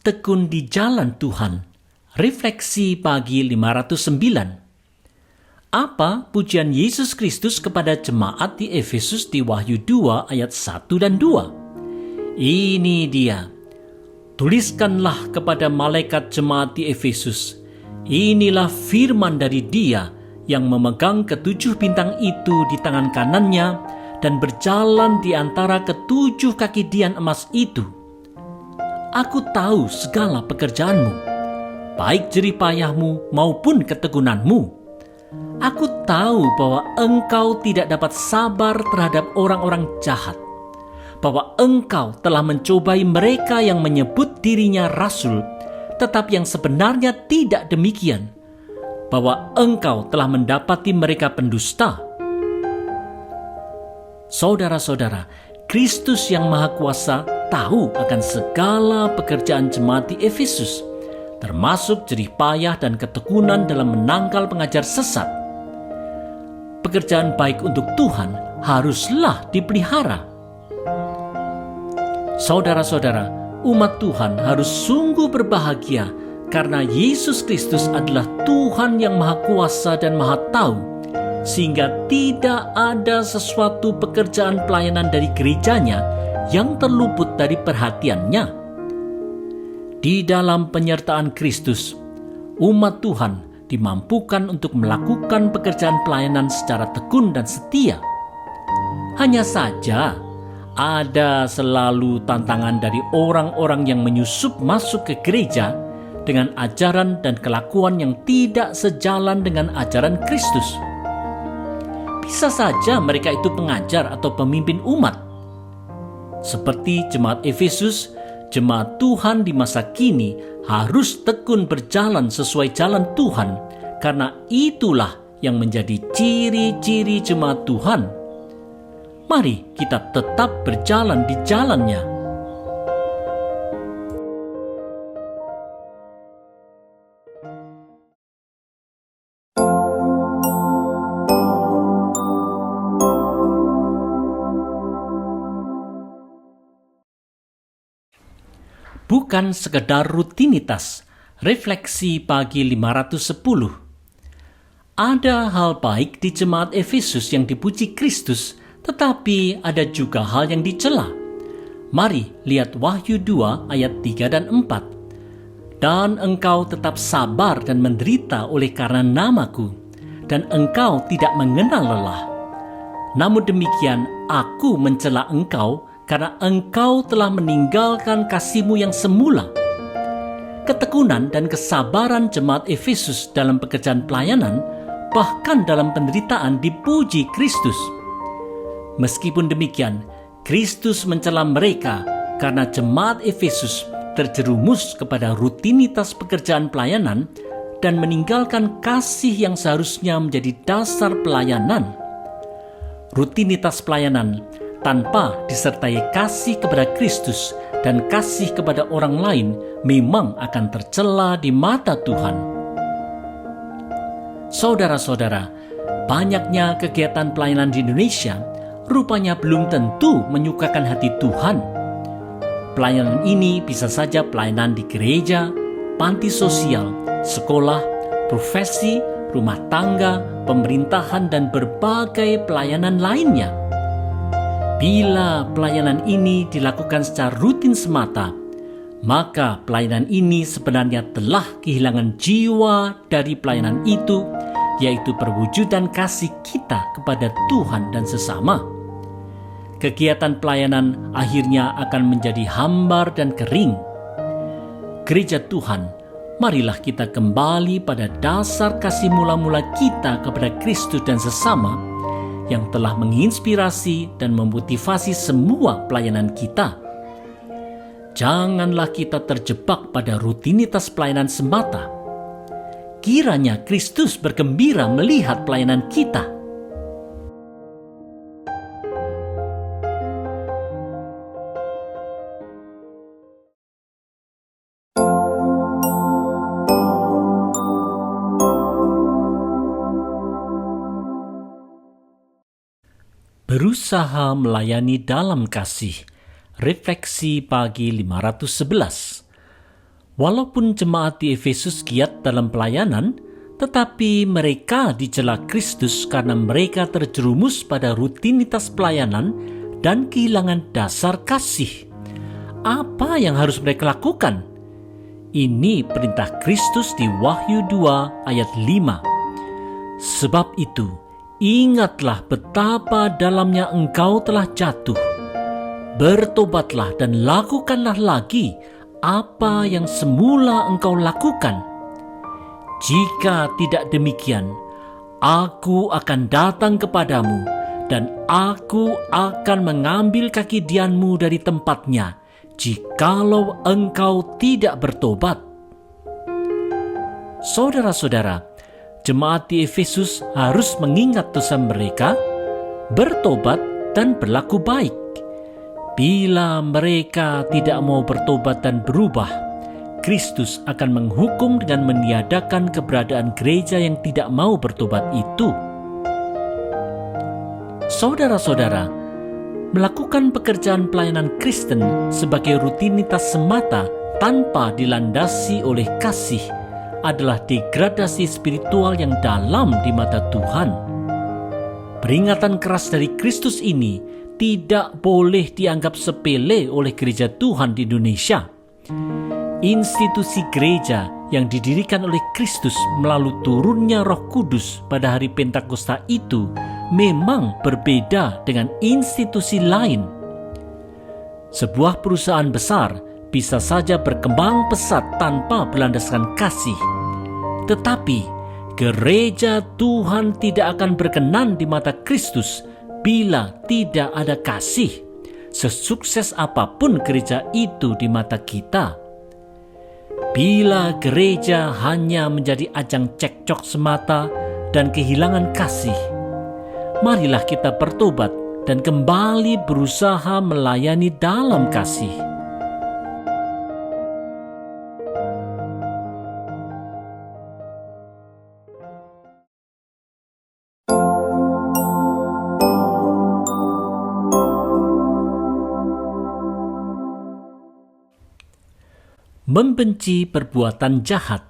tekun di jalan Tuhan. Refleksi pagi 509. Apa pujian Yesus Kristus kepada jemaat di Efesus di Wahyu 2 ayat 1 dan 2? Ini dia. Tuliskanlah kepada malaikat jemaat di Efesus, inilah firman dari Dia yang memegang ketujuh bintang itu di tangan kanannya dan berjalan di antara ketujuh kaki dian emas itu. Aku tahu segala pekerjaanmu, baik jerih payahmu maupun ketekunanmu. Aku tahu bahwa engkau tidak dapat sabar terhadap orang-orang jahat, bahwa engkau telah mencobai mereka yang menyebut dirinya rasul, tetapi yang sebenarnya tidak demikian, bahwa engkau telah mendapati mereka pendusta. Saudara-saudara, Kristus yang Maha Kuasa tahu akan segala pekerjaan jemaat di Efesus, termasuk jerih payah dan ketekunan dalam menangkal pengajar sesat. Pekerjaan baik untuk Tuhan haruslah dipelihara. Saudara-saudara, umat Tuhan harus sungguh berbahagia karena Yesus Kristus adalah Tuhan yang Maha Kuasa dan Maha Tahu, sehingga tidak ada sesuatu pekerjaan pelayanan dari gerejanya yang terluput dari perhatiannya. Di dalam penyertaan Kristus, umat Tuhan dimampukan untuk melakukan pekerjaan pelayanan secara tekun dan setia. Hanya saja, ada selalu tantangan dari orang-orang yang menyusup masuk ke gereja dengan ajaran dan kelakuan yang tidak sejalan dengan ajaran Kristus. Bisa saja mereka itu pengajar atau pemimpin umat. Seperti jemaat Efesus, jemaat Tuhan di masa kini harus tekun berjalan sesuai jalan Tuhan, karena itulah yang menjadi ciri-ciri jemaat Tuhan. Mari kita tetap berjalan di jalannya. Bukan sekedar rutinitas. Refleksi pagi 510. Ada hal baik di jemaat Efesus yang dipuji Kristus, tetapi ada juga hal yang dicela. Mari lihat Wahyu 2 ayat 3 dan 4. Dan engkau tetap sabar dan menderita oleh karena namaku, dan engkau tidak mengenal lelah. Namun demikian aku mencela engkau karena engkau telah meninggalkan kasihmu yang semula. Ketekunan dan kesabaran jemaat Efesus dalam pekerjaan pelayanan, bahkan dalam penderitaan, dipuji Kristus. Meskipun demikian, Kristus mencela mereka karena jemaat Efesus terjerumus kepada rutinitas pekerjaan pelayanan dan meninggalkan kasih yang seharusnya menjadi dasar pelayanan. Rutinitas pelayanan tanpa disertai kasih kepada Kristus dan kasih kepada orang lain memang akan tercela di mata Tuhan. Saudara-saudara, banyaknya kegiatan pelayanan di Indonesia rupanya belum tentu menyukakan hati Tuhan. Pelayanan ini bisa saja pelayanan di gereja, panti sosial, sekolah, profesi, rumah tangga, pemerintahan, dan berbagai pelayanan lainnya. Bila pelayanan ini dilakukan secara rutin semata, maka pelayanan ini sebenarnya telah kehilangan jiwa dari pelayanan itu, yaitu perwujudan kasih kita kepada Tuhan dan sesama. Kegiatan pelayanan akhirnya akan menjadi hambar dan kering. Gereja Tuhan, marilah kita kembali pada dasar kasih mula-mula kita kepada Kristus dan sesama, yang telah menginspirasi dan memotivasi semua pelayanan kita. Janganlah kita terjebak pada rutinitas pelayanan semata. Kiranya Kristus bergembira melihat pelayanan kita. Berusaha melayani dalam kasih. Refleksi pagi 511. Walaupun jemaat di Efesus giat dalam pelayanan, tetapi mereka dicela Kristus karena mereka terjerumus pada rutinitas pelayanan dan kehilangan dasar kasih. Apa yang harus mereka lakukan? Ini perintah Kristus di Wahyu 2 ayat 5. Sebab itu, ingatlah betapa dalamnya engkau telah jatuh. Bertobatlah dan lakukanlah lagi apa yang semula engkau lakukan. Jika tidak demikian, aku akan datang kepadamu dan aku akan mengambil kaki dianmu dari tempatnya, jikalau engkau tidak bertobat. Saudara-saudara, jemaat di Efesus harus mengingat dosa mereka, bertobat dan berlaku baik. Bila mereka tidak mau bertobat dan berubah, Kristus akan menghukum dengan meniadakan keberadaan gereja yang tidak mau bertobat itu. Saudara-saudara, melakukan pekerjaan pelayanan Kristen sebagai rutinitas semata tanpa dilandasi oleh kasih adalah degradasi spiritual yang dalam di mata Tuhan. Peringatan keras dari Kristus ini tidak boleh dianggap sepele oleh gereja Tuhan di Indonesia. Institusi gereja yang didirikan oleh Kristus melalui turunnya Roh Kudus pada hari Pentakosta itu memang berbeda dengan institusi lain. Sebuah perusahaan besar bisa saja berkembang pesat tanpa berlandaskan kasih. Tetapi gereja Tuhan tidak akan berkenan di mata Kristus bila tidak ada kasih, sesukses apapun gereja itu di mata kita. Bila gereja hanya menjadi ajang cekcok semata dan kehilangan kasih, marilah kita bertobat dan kembali berusaha melayani dalam kasih. Membenci perbuatan jahat.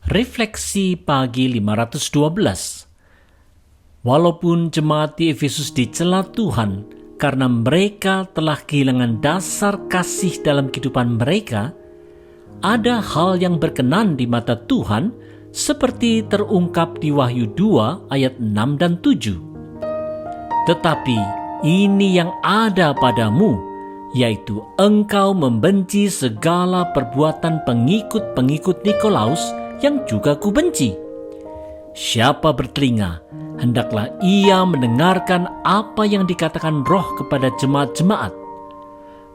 Refleksi pagi 512. Walaupun jemaat di Efesus dicela Tuhan karena mereka telah kehilangan dasar kasih dalam kehidupan mereka, ada hal yang berkenan di mata Tuhan seperti terungkap di Wahyu 2 ayat 6 dan 7. Tetapi ini yang ada padamu, yaitu engkau membenci segala perbuatan pengikut-pengikut Nikolaus yang juga kubenci. Siapa bertelinga, hendaklah ia mendengarkan apa yang dikatakan Roh kepada jemaat-jemaat.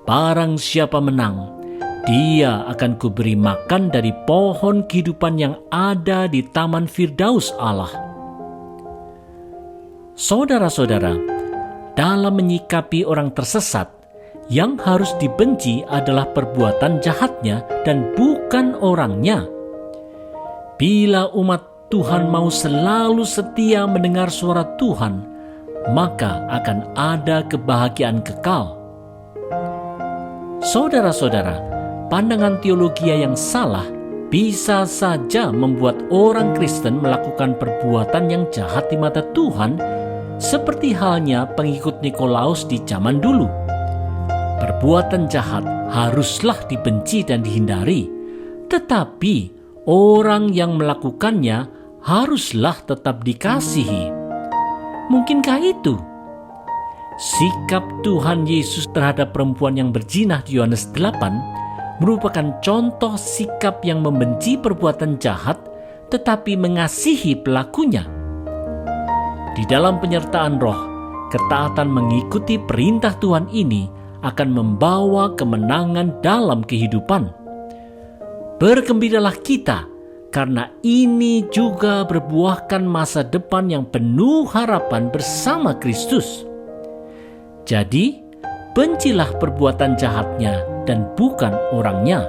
Barang siapa menang, dia akan kuberi makan dari pohon kehidupan yang ada di Taman Firdaus Allah. Saudara-saudara, dalam menyikapi orang tersesat, yang harus dibenci adalah perbuatan jahatnya dan bukan orangnya. Bila umat Tuhan mau selalu setia mendengar suara Tuhan, maka akan ada kebahagiaan kekal. Saudara-saudara, pandangan teologi yang salah bisa saja membuat orang Kristen melakukan perbuatan yang jahat di mata Tuhan, seperti halnya pengikut Nikolaus di zaman dulu. Perbuatan jahat haruslah dibenci dan dihindari, tetapi orang yang melakukannya haruslah tetap dikasihi. Mungkinkah itu? Sikap Tuhan Yesus terhadap perempuan yang berzina di Yohanes 8 merupakan contoh sikap yang membenci perbuatan jahat tetapi mengasihi pelakunya. Di dalam penyertaan Roh, ketaatan mengikuti perintah Tuhan ini akan membawa kemenangan dalam kehidupan. Bergembiralah kita, karena ini juga berbuahkan masa depan yang penuh harapan bersama Kristus. Jadi, bencilah perbuatan jahatnya dan bukan orangnya.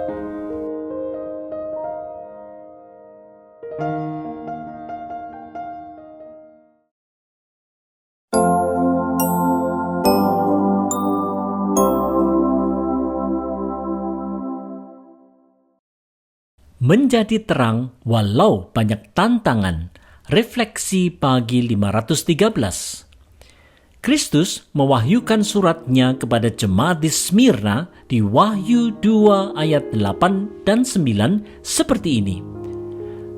menjadi terang walau banyak tantangan. Refleksi pagi 513. Kristus mewahyukan suratnya kepada jemaat di Smyrna di Wahyu 2 ayat 8 dan 9 seperti ini.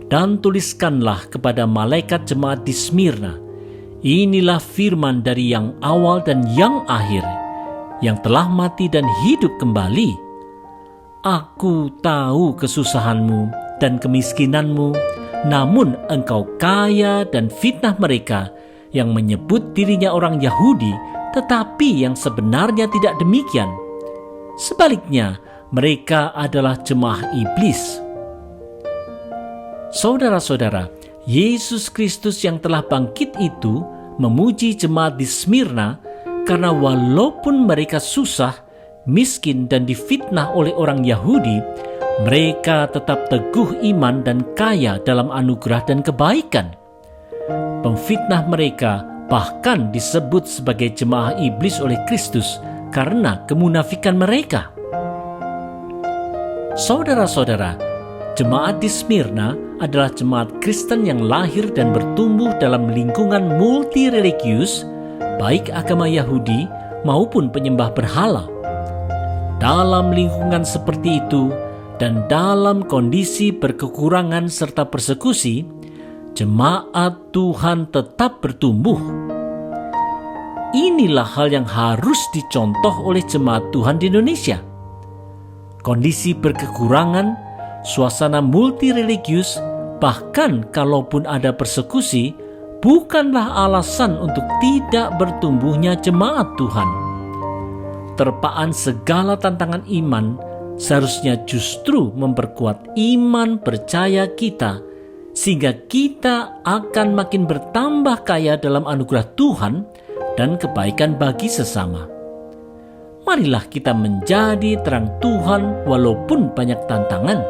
Dan tuliskanlah kepada malaikat jemaat di Smyrna, inilah firman dari yang awal dan yang akhir, yang telah mati dan hidup kembali. Aku tahu kesusahanmu dan kemiskinanmu, namun engkau kaya, dan fitnah mereka yang menyebut dirinya orang Yahudi, tetapi yang sebenarnya tidak demikian. Sebaliknya, mereka adalah jemaah iblis. Saudara-saudara, Yesus Kristus yang telah bangkit itu memuji jemaat di Smyrna karena walaupun mereka susah, miskin, dan difitnah oleh orang Yahudi, mereka tetap teguh iman dan kaya dalam anugerah dan kebaikan. Pemfitnah mereka bahkan disebut sebagai jemaah iblis oleh Kristus karena kemunafikan mereka. Saudara-saudara, jemaat di Smyrna adalah jemaat Kristen yang lahir dan bertumbuh dalam lingkungan multireligius, baik agama Yahudi maupun penyembah berhala. Dalam lingkungan seperti itu, dan dalam kondisi berkekurangan serta persekusi, jemaat Tuhan tetap bertumbuh. Inilah hal yang harus dicontoh oleh jemaat Tuhan di Indonesia. Kondisi berkekurangan, suasana multireligius, bahkan kalaupun ada persekusi, bukanlah alasan untuk tidak bertumbuhnya jemaat Tuhan. Terpaan segala tantangan iman seharusnya justru memperkuat iman percaya kita, sehingga kita akan makin bertambah kaya dalam anugerah Tuhan dan kebaikan bagi sesama. Marilah kita menjadi terang Tuhan walaupun banyak tantangan.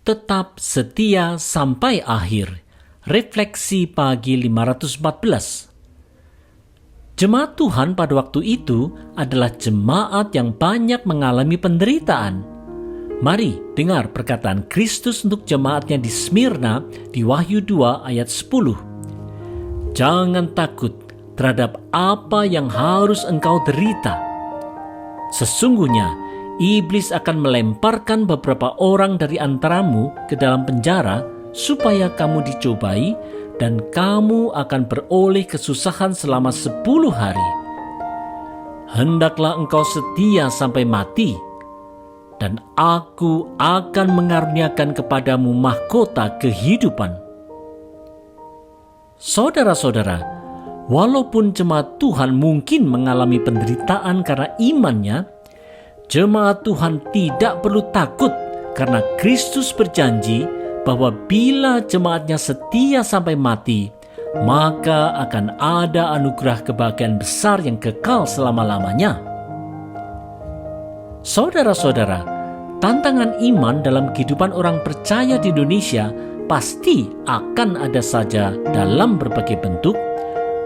Tetap setia sampai akhir. Refleksi pagi 514. Jemaat Tuhan pada waktu itu adalah jemaat yang banyak mengalami penderitaan. Mari dengar perkataan Kristus untuk jemaatnya di Smyrna di Wahyu 2 ayat 10. Jangan takut terhadap apa yang harus engkau derita. Sesungguhnya iblis akan melemparkan beberapa orang dari antaramu ke dalam penjara supaya kamu dicobai, dan kamu akan beroleh kesusahan selama 10 hari. Hendaklah engkau setia sampai mati, dan aku akan mengaruniakan kepadamu mahkota kehidupan. Saudara-saudara, walaupun jemaat Tuhan mungkin mengalami penderitaan karena imannya, jemaat Tuhan tidak perlu takut karena Kristus berjanji bahwa bila jemaatnya setia sampai mati, maka akan ada anugerah kebahagiaan besar yang kekal selama-lamanya. Saudara-saudara, tantangan iman dalam kehidupan orang percaya di Indonesia pasti akan ada saja dalam berbagai bentuk,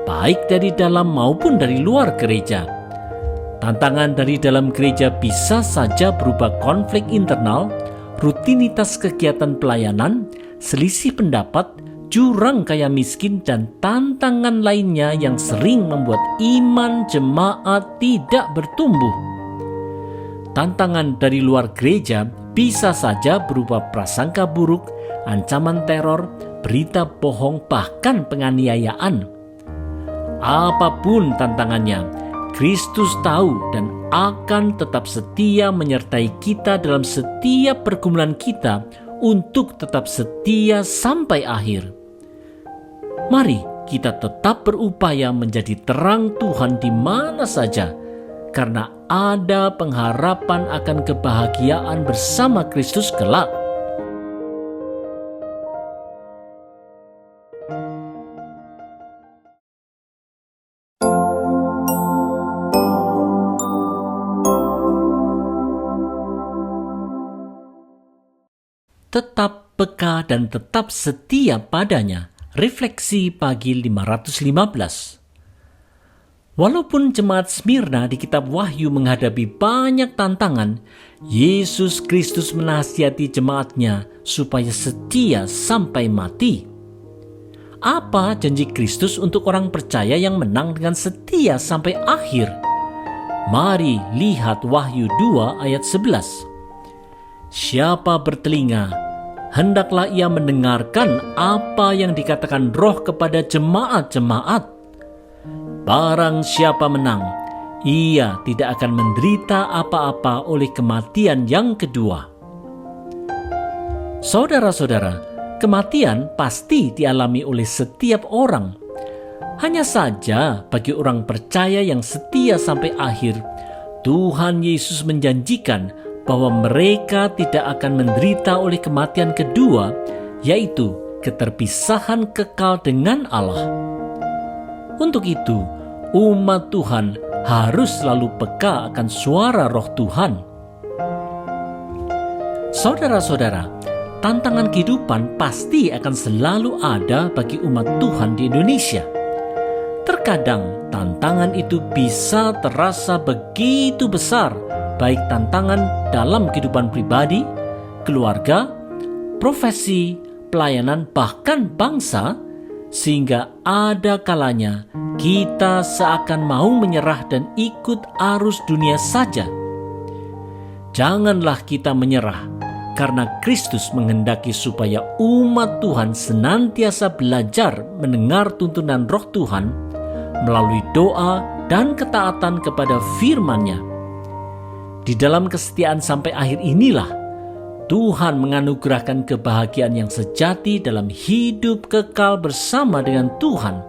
baik dari dalam maupun dari luar gereja. Tantangan dari dalam gereja bisa saja berupa konflik internal, rutinitas kegiatan pelayanan, selisih pendapat, jurang kaya miskin, dan tantangan lainnya yang sering membuat iman jemaat tidak bertumbuh. Tantangan dari luar gereja bisa saja berupa prasangka buruk, ancaman teror, berita bohong, bahkan penganiayaan. Apapun tantangannya, Kristus tahu dan akan tetap setia menyertai kita dalam setiap pergumulan kita untuk tetap setia sampai akhir. Mari kita tetap berupaya menjadi terang Tuhan di mana saja, karena ada pengharapan akan kebahagiaan bersama Kristus kelak. tetap peka dan tetap setia padanya. Refleksi pagi 515. Walaupun jemaat Smyrna di kitab Wahyu menghadapi banyak tantangan, Yesus Kristus menasihati jemaatnya supaya setia sampai mati. Apa janji Kristus untuk orang percaya yang menang dengan setia sampai akhir? Mari lihat Wahyu 2 ayat 11. Siapa bertelinga, hendaklah ia mendengarkan apa yang dikatakan Roh kepada jemaat-jemaat. Barang siapa menang, ia tidak akan menderita apa-apa oleh kematian yang kedua. Saudara-saudara, kematian pasti dialami oleh setiap orang. Hanya saja bagi orang percaya yang setia sampai akhir, Tuhan Yesus menjanjikan bahwa mereka tidak akan menderita oleh kematian kedua, yaitu keterpisahan kekal dengan Allah. Untuk itu, umat Tuhan harus selalu peka akan suara Roh Tuhan. Saudara-saudara, tantangan kehidupan pasti akan selalu ada bagi umat Tuhan di Indonesia. Terkadang tantangan itu bisa terasa begitu besar, baik tantangan dalam kehidupan pribadi, keluarga, profesi, pelayanan, bahkan bangsa, sehingga ada kalanya kita seakan mau menyerah dan ikut arus dunia saja. Janganlah kita menyerah, karena Kristus menghendaki supaya umat Tuhan senantiasa belajar mendengar tuntunan Roh Tuhan melalui doa dan ketaatan kepada firman-Nya. Di dalam kesetiaan sampai akhir inilah Tuhan menganugerahkan kebahagiaan yang sejati dalam hidup kekal bersama dengan Tuhan.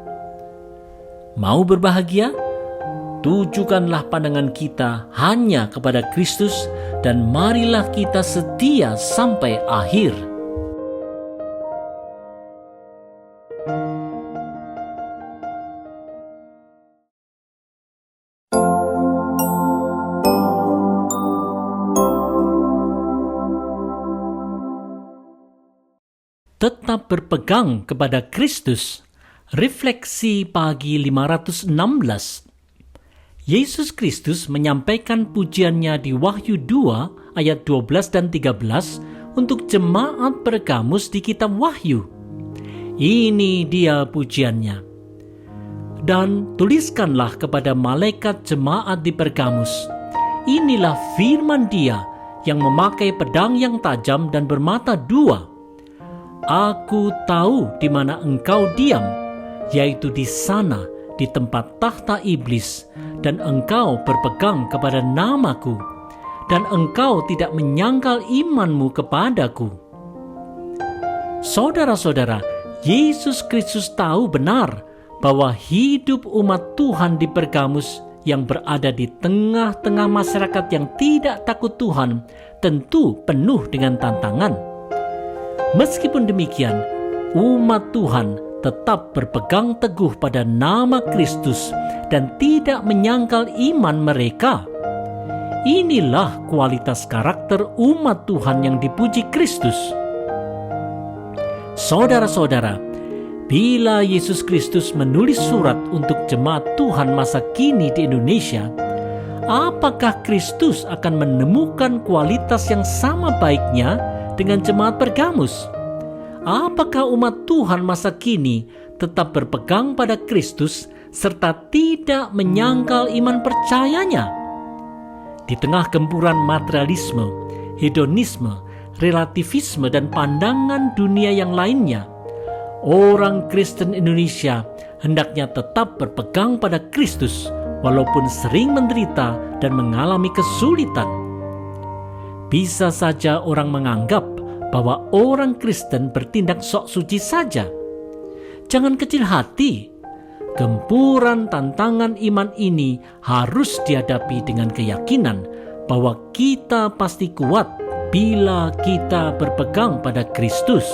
Mau berbahagia? Tujukanlah pandangan kita hanya kepada Kristus dan marilah kita setia sampai akhir. Tetap berpegang kepada Kristus. Refleksi pagi 516. Yesus Kristus menyampaikan pujiannya di Wahyu 2 ayat 12 dan 13 untuk jemaat Pergamus di kitab Wahyu. Ini dia pujiannya. Dan tuliskanlah kepada malaikat jemaat di Pergamus, inilah firman Dia yang memakai pedang yang tajam dan bermata dua. Aku tahu di mana engkau diam, yaitu di sana, di tempat tahta iblis, dan engkau berpegang kepada namaku, dan engkau tidak menyangkal imanmu kepadaku. Saudara-saudara, Yesus Kristus tahu benar bahwa hidup umat Tuhan di Pergamus yang berada di tengah-tengah masyarakat yang tidak takut Tuhan tentu penuh dengan tantangan. Meskipun demikian, umat Tuhan tetap berpegang teguh pada nama Kristus dan tidak menyangkal iman mereka. Inilah kualitas karakter umat Tuhan yang dipuji Kristus. Saudara-saudara, bila Yesus Kristus menulis surat untuk jemaat Tuhan masa kini di Indonesia, apakah Kristus akan menemukan kualitas yang sama baiknya dengan jemaat Pergamus? Apakah umat Tuhan masa kini tetap berpegang pada Kristus serta tidak menyangkal iman percayanya? Di tengah gempuran materialisme, hedonisme, relativisme, dan pandangan dunia yang lainnya, orang Kristen Indonesia hendaknya tetap berpegang pada Kristus walaupun sering menderita dan mengalami kesulitan. Bisa saja orang menganggap bahwa orang Kristen bertindak sok suci saja. Jangan kecil hati. Gempuran tantangan iman ini harus dihadapi dengan keyakinan bahwa kita pasti kuat bila kita berpegang pada Kristus.